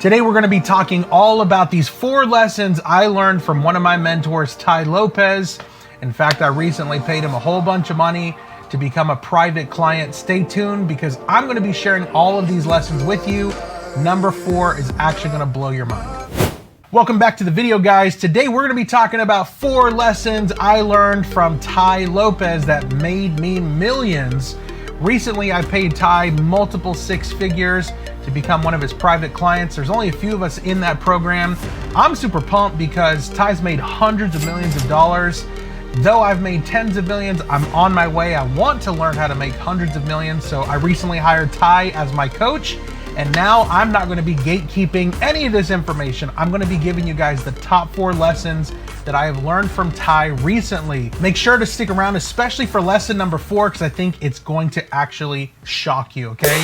Today we're going to be talking all about these 4 lessons I learned from one of my mentors, 𝐓𝐨 Lopez. In fact, I recently paid him a whole bunch of money to become a private client. Stay tuned because I'm going to be sharing all of these lessons with you. Number 4 is actually going to blow your mind. Welcome back to the video, guys. Today we're going to be talking about 4 lessons I learned from 𝐓𝐨 Lopez that made me millions. Recently, I paid 𝐓𝐨 multiple 6 figures to become one of his private clients. There's only a few of us in that program. I'm super pumped because 𝐓𝐨's made hundreds of millions of dollars. Though I've made tens of millions, I'm on my way. I want to learn how to make hundreds of millions. So I recently hired 𝐓𝐨 as my coach. And now I'm not going to be gatekeeping any of this information. I'm going to be giving you guys the top 4 lessons that I have learned from 𝐓𝐨 recently. Make sure to stick around, especially for lesson number 4, because I think it's going to actually shock you, okay?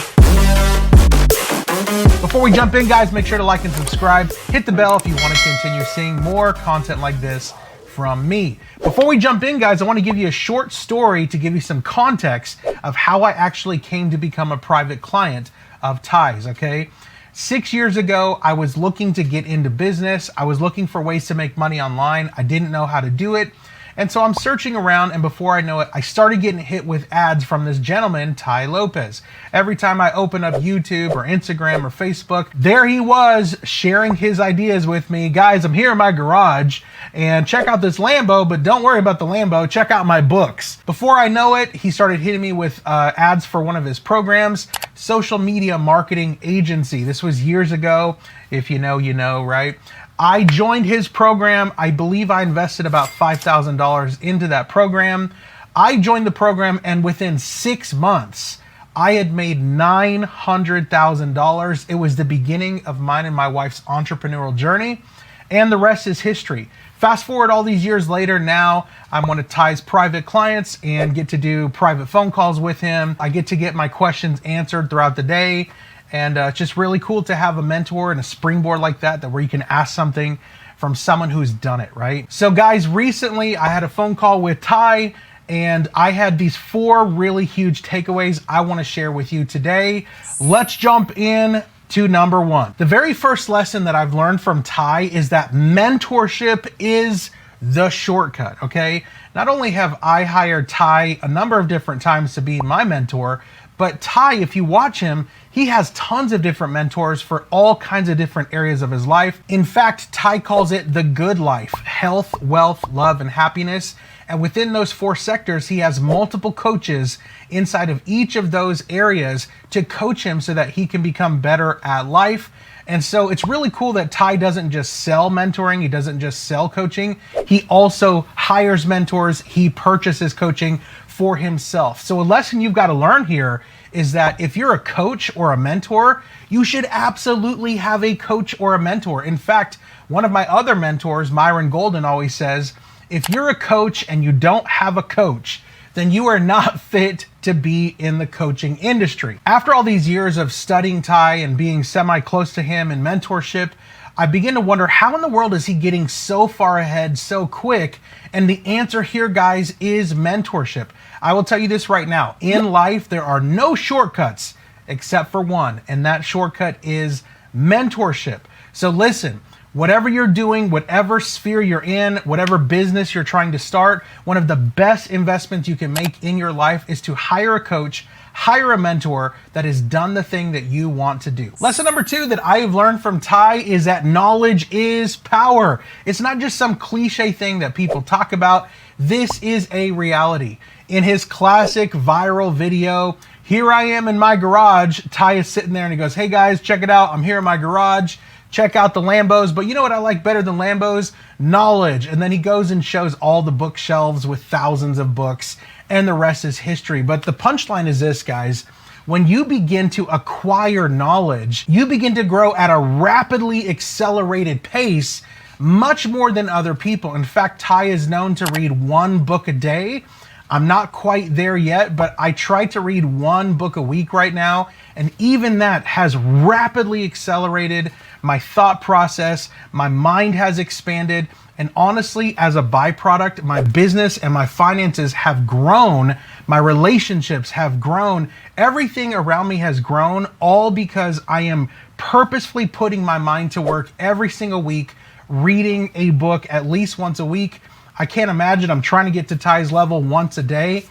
Before we jump in, guys, make sure to like and subscribe. Hit the bell if you want to continue seeing more content like this from me. Before we jump in, guys, I want to give you a short story to give you some context of how I actually came to become a private client of 𝐓𝐨's, okay? 6 years ago, I was looking to get into business. I was looking for ways to make money online. I didn't know how to do it. And so I'm searching around, and before I know it, I started getting hit with ads from this gentleman, 𝐓𝐨 Lopez. Every time I open up YouTube or Instagram or Facebook, there he was sharing his ideas with me. Guys, I'm here in my garage, and check out this Lambo, but don't worry about the Lambo. Check out my books. Before I know it, he started hitting me with ads for one of his programs, social media marketing agency. This was years ago. If you know, you know, right? I joined his program. I believe I invested about $5,000 into that program. I joined the program, and within 6 months, I had made $900,000. It was the beginning of mine and my wife's entrepreneurial journey, and the rest is history. Fast forward all these years later, now I'm one of 𝐓𝐨's private clients and get to do private phone calls with him. I get to get my questions answered throughout the day. And it's just really cool to have a mentor and a springboard like that where you can ask something from someone who's done it, right? So guys, recently I had a phone call with 𝐓𝐨, and I had these 4 really huge takeaways I want to share with you today. Let's jump in to number 1. The very first lesson that I've learned from 𝐓𝐨 is that mentorship is the shortcut, okay? Not only have I hired 𝐓𝐨 a number of different times to be my mentor, but 𝐓𝐨, if you watch him, he has tons of different mentors for all kinds of different areas of his life. In fact, 𝐓𝐨 calls it the good life: health, wealth, love, and happiness. And within those 4 sectors, he has multiple coaches inside of each of those areas to coach him so that he can become better at life. And so it's really cool that 𝐓𝐨 doesn't just sell mentoring. He doesn't just sell coaching. He also hires mentors. He purchases coaching for himself. So a lesson you've got to learn here is that if you're a coach or a mentor, you should absolutely have a coach or a mentor. In fact, one of my other mentors, Myron Golden, always says, if you're a coach and you don't have a coach, then you are not fit to be in the coaching industry. After all these years of studying 𝐓𝐨 and being semi-close to him in mentorship, I begin to wonder, how in the world is he getting so far ahead so quick? And the answer here, guys, is mentorship. I will tell you this right now. In life, there are no shortcuts except for one, and that shortcut is mentorship. So listen, whatever you're doing, whatever sphere you're in, whatever business you're trying to start, one of the best investments you can make in your life is to hire a coach, hire a mentor that has done the thing that you want to do. Lesson number 2 that I've learned from 𝐓𝐨 is that knowledge is power. It's not just some cliche thing that people talk about. This is a reality. In his classic viral video, "Here I am in my garage," 𝐓𝐨 is sitting there and he goes, "Hey guys, check it out. I'm here in my garage. Check out the Lambos. But you know what I like better than Lambos? Knowledge." And then he goes and shows all the bookshelves with thousands of books, and the rest is history. But the punchline is this, guys. When you begin to acquire knowledge, you begin to grow at a rapidly accelerated pace, much more than other people. In fact, 𝐓𝐨 is known to read 1 book a day. I'm not quite there yet, but I try to read one book a week right now, and even that has rapidly accelerated my thought process. My mind has expanded, and honestly, as a byproduct, my business and my finances have grown. My relationships have grown. Everything around me has grown, all because I am purposefully putting my mind to work every single week, reading a book at least once a week. I can't imagine I'm trying to get to Ty's level once a day.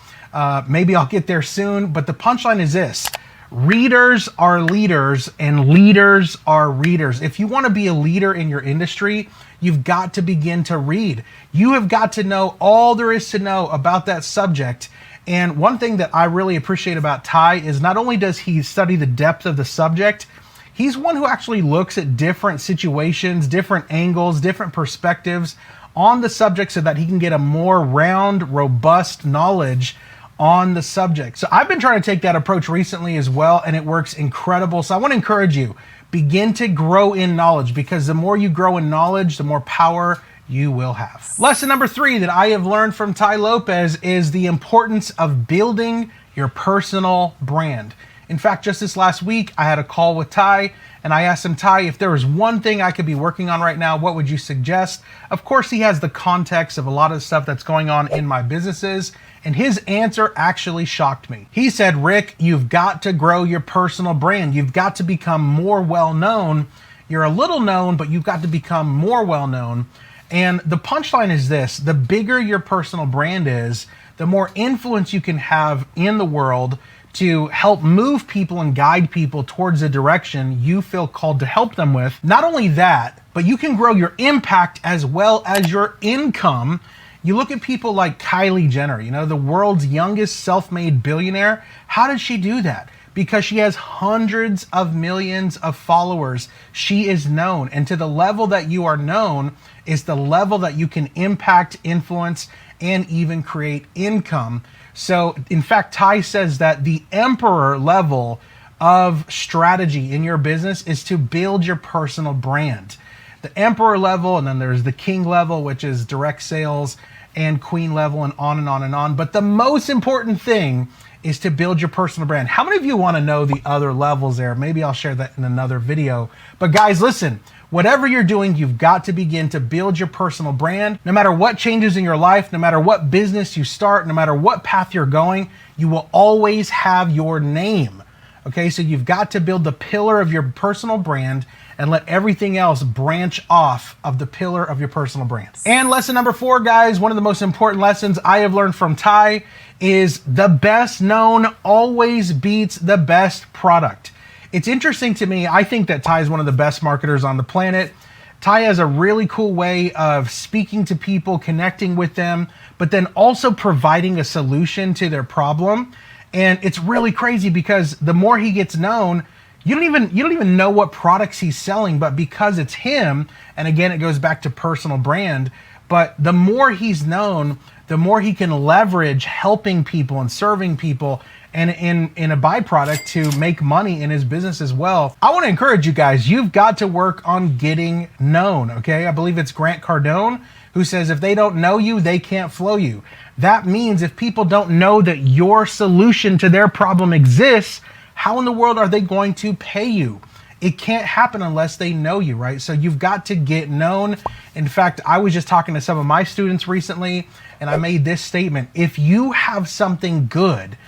Maybe I'll get there soon, but the punchline is this: readers are leaders and leaders are readers. If you want to be a leader in your industry, you've got to begin to read. You have got to know all there is to know about that subject. And one thing that I really appreciate about Ty is not only does he study the depth of the subject, he's one who actually looks at different situations, different angles, different perspectives on the subject so that he can get a more round, robust knowledge on the subject. So I've been trying to take that approach recently as well, and it works incredible. So I want to encourage you, begin to grow in knowledge, because the more you grow in knowledge, the more power you will have. Lesson number 3 that I have learned from Tai Lopez is the importance of building your personal brand. In fact, just this last week, I had a call with Ty, and I asked him, Ty, if there was one thing I could be working on right now, what would you suggest? Of course, he has the context of a lot of stuff that's going on in my businesses, and his answer actually shocked me. He said, Rick, you've got to grow your personal brand. You've got to become more well-known. You're a little known, but you've got to become more well-known. And the punchline is this: the bigger your personal brand is, the more influence you can have in the world to help move people and guide people towards the direction you feel called to help them with. Not only that, but you can grow your impact as well as your income. You look at people like Kylie Jenner, you know, the world's youngest self-made billionaire. How did she do that? Because she has hundreds of millions of followers. She is known. And to the level that you are known is the level that you can impact, influence, and even create income. So in fact, Ty says that the emperor level of strategy in your business is to build your personal brand. The emperor level, and then there's the king level, which is direct sales, and queen level, and on and on and on. But the most important thing is to build your personal brand. How many of you want to know the other levels there? Maybe I'll share that in another video. But guys, listen, whatever you're doing, you've got to begin to build your personal brand. No matter what changes in your life, no matter what business you start, no matter what path you're going, you will always have your name. Okay, so you've got to build the pillar of your personal brand and let everything else branch off of the pillar of your personal brand. And lesson number 4, guys, one of the most important lessons I have learned from Ty is the best known always beats the best product. It's interesting to me. I think that Ty is one of the best marketers on the planet. Ty has a really cool way of speaking to people, connecting with them, but then also providing a solution to their problem. And it's really crazy because the more he gets known, you don't even know what products he's selling, but because it's him, and again, it goes back to personal brand, but the more he's known, the more he can leverage helping people and serving people, and in a byproduct to make money in his business as well. I want to encourage you guys, you've got to work on getting known, okay? I believe it's Grant Cardone who says, if they don't know you, they can't flow you. That means if people don't know that your solution to their problem exists, how in the world are they going to pay you? It can't happen unless they know you, right? So you've got to get known. In fact, I was just talking to some of my students recently, and I made this statement: if you have something good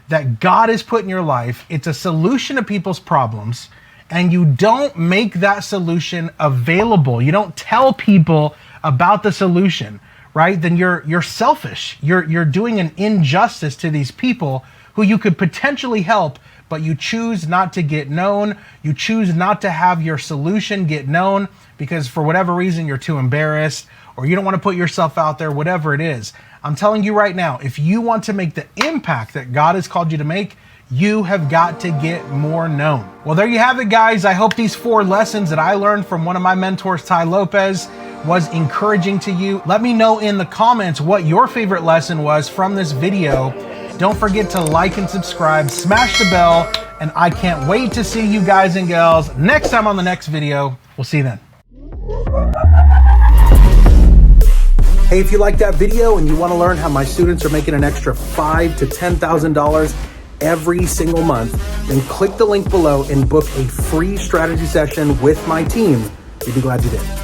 that God has put in your life, it's a solution to people's problems, and you don't make that solution available, you don't tell people about the solution, right? Then you're selfish. You're doing an injustice to these people who you could potentially help, but you choose not to get known. You choose not to have your solution get known because for whatever reason you're too embarrassed or you don't want to put yourself out there, whatever it is. I'm telling you right now, if you want to make the impact that God has called you to make, you have got to get more known. Well, there you have it, guys. I hope these 4 lessons that I learned from one of my mentors, Tai Lopez, was encouraging to you. Let me know in the comments what your favorite lesson was from this video. Don't forget to like and subscribe, smash the bell, and I can't wait to see you guys and gals next time on the next video. We'll see you then. Hey, if you like that video and you want to learn how my students are making an extra $5,000 to $10,000 every single month, then click the link below and book a free strategy session with my team. You'd be glad you did.